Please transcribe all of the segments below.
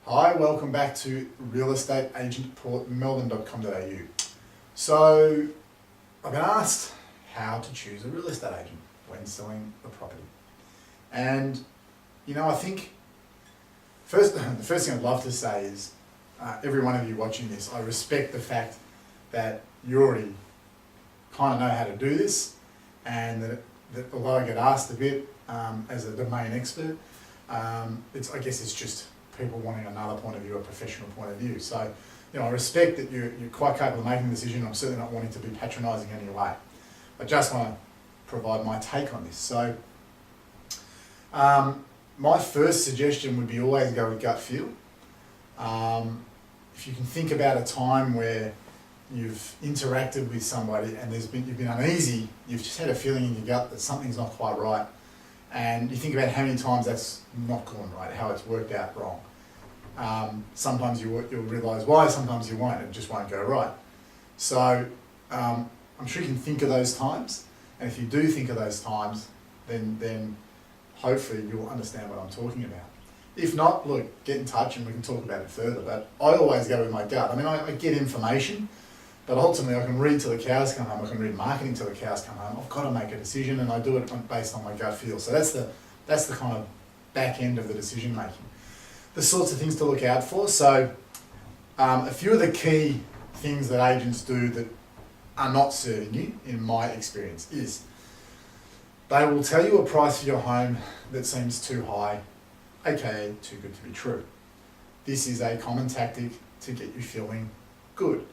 Hi, welcome back to realestateagentportmelbourne.com.au. So, I've been asked how to choose a real estate agent when selling a property. And, I think the first thing I'd love to say is, every one of you watching this, I respect the fact that you already kind of know how to do this, and that although I get asked a bit as a domain expert, I guess it's just people wanting another point of view, a professional point of view. So, I respect that you're quite capable of making a decision. I'm certainly not wanting to be patronising in any way. I just want to provide my take on this. So, my first suggestion would be always go with gut feel. If you can think about a time where you've interacted with somebody and you've been uneasy, you've just had a feeling in your gut that something's not quite right, and you think about how many times that's not gone right, how it's worked out wrong. Sometimes you'll realise why, sometimes you won't, it just won't go right. So I'm sure you can think of those times, and if you do think of those times, then hopefully you'll understand what I'm talking about. If not, look, get in touch and we can talk about it further, but I always go with my gut. I mean, I get information, but ultimately I can read till the cows come home, I can read marketing till the cows come home. I've got to make a decision, and I do it based on my gut feel. So that's the kind of back end of the decision making. The sorts of things to look out for. So a few of the key things that agents do that are not serving you, in my experience, is they will tell you a price for your home that seems too high, aka too good to be true. This is a common tactic to get you feeling good.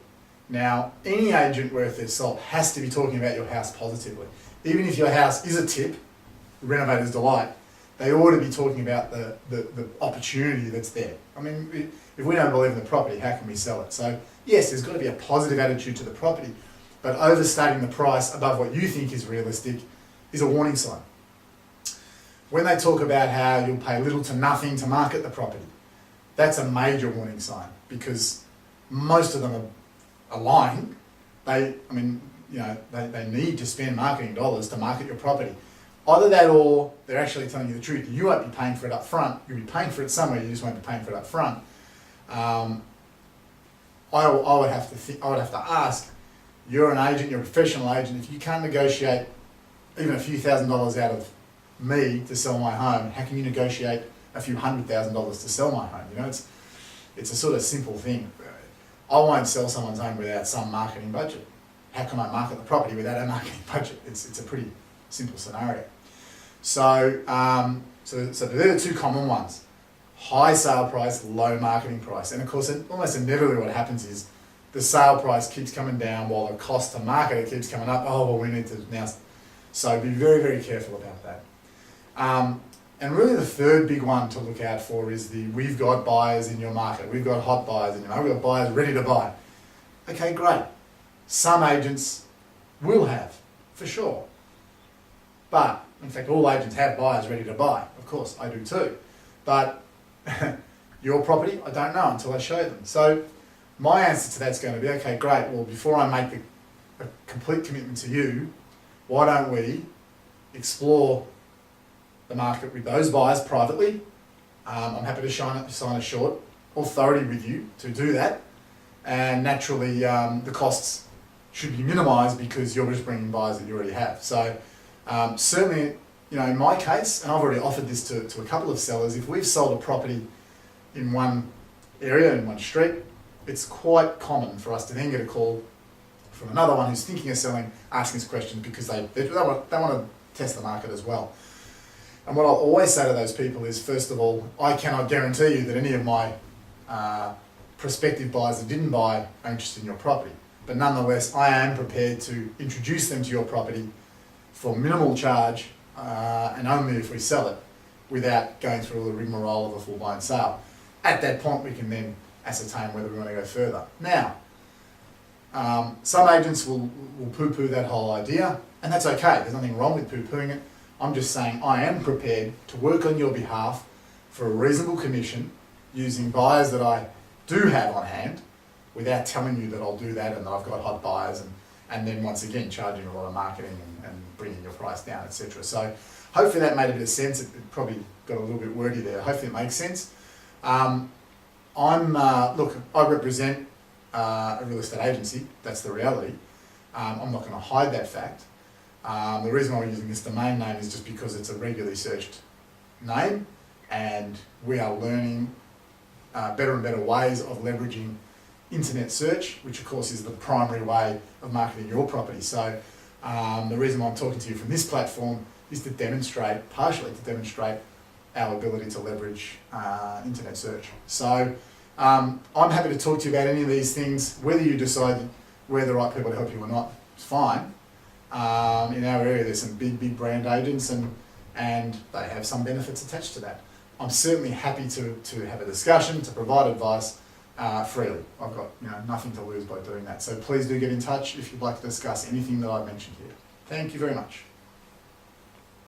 Now, any agent worth their salt has to be talking about your house positively. Even if your house is a tip, renovator's delight, they ought to be talking about the opportunity that's there. I mean, if we don't believe in the property, how can we sell it? So yes, there's got to be a positive attitude to the property, but overstating the price above what you think is realistic is a warning sign. When they talk about how you'll pay little to nothing to market the property, that's a major warning sign, because most of them are lying. They need to spend marketing dollars to market your property. Either that, or they're actually telling you the truth. You won't be paying for it up front. You'll be paying for it somewhere, you just won't be paying for it up front. I would have to ask, you're an agent, you're a professional agent, if you can't negotiate even a few $1,000s out of me to sell my home, how can you negotiate a few $100,000 to sell my home? It's a sort of simple thing. I won't sell someone's home without some marketing budget. How can I market the property without a marketing budget? It's a pretty simple scenario. So they're the two common ones: high sale price, low marketing price. And of course, almost inevitably what happens is the sale price keeps coming down while the cost to market it keeps coming up. Oh, well, we need to now. So be very, very careful about that. And really the third big one to look out for is we've got buyers in your market. We've got hot buyers in your market. We've got buyers ready to buy. Okay, great. Some agents will have, for sure. But, in fact, all agents have buyers ready to buy. Of course, I do too. But your property, I don't know until I show them. So my answer to that's going to be, okay, great. Well, before I make a complete commitment to you, why don't we explore the market with those buyers privately? I'm happy to sign a short authority with you to do that. And naturally, the costs should be minimised because you're just bringing buyers that you already have. So certainly, in my case, and I've already offered this to a couple of sellers, if we've sold a property in one area, in one street, it's quite common for us to then get a call from another one who's thinking of selling, asking us questions because they want to test the market as well. And what I'll always say to those people is, first of all, I cannot guarantee you that any of my prospective buyers that didn't buy are interested in your property. But nonetheless, I am prepared to introduce them to your property for minimal charge, and only if we sell it, without going through all the rigmarole of a full-blown sale. At that point, we can then ascertain whether we want to go further. Now, some agents will poo-poo that whole idea, and that's okay. There's nothing wrong with poo-pooing it. I'm just saying I am prepared to work on your behalf for a reasonable commission using buyers that I do have on hand, without telling you that I'll do that and that I've got hot buyers, and then once again charging a lot of marketing and bringing your price down, etc. So hopefully that made a bit of sense. It probably got a little bit wordy there. Hopefully it makes sense. look, I represent a real estate agency, that's the reality. I'm not going to hide that fact. The reason why we're using this domain name is just because it's a regularly searched name, and we are learning better and better ways of leveraging internet search, which of course is the primary way of marketing your property. So the reason why I'm talking to you from this platform is to demonstrate, partially to demonstrate our ability to leverage internet search. So I'm happy to talk to you about any of these things. Whether you decide we're the right people to help you or not, it's fine. In our area there's some big brand agents and they have some benefits attached to that. I'm certainly happy to have a discussion, to provide advice freely. I've got nothing to lose by doing that. So please do get in touch if you'd like to discuss anything that I've mentioned here. Thank you very much.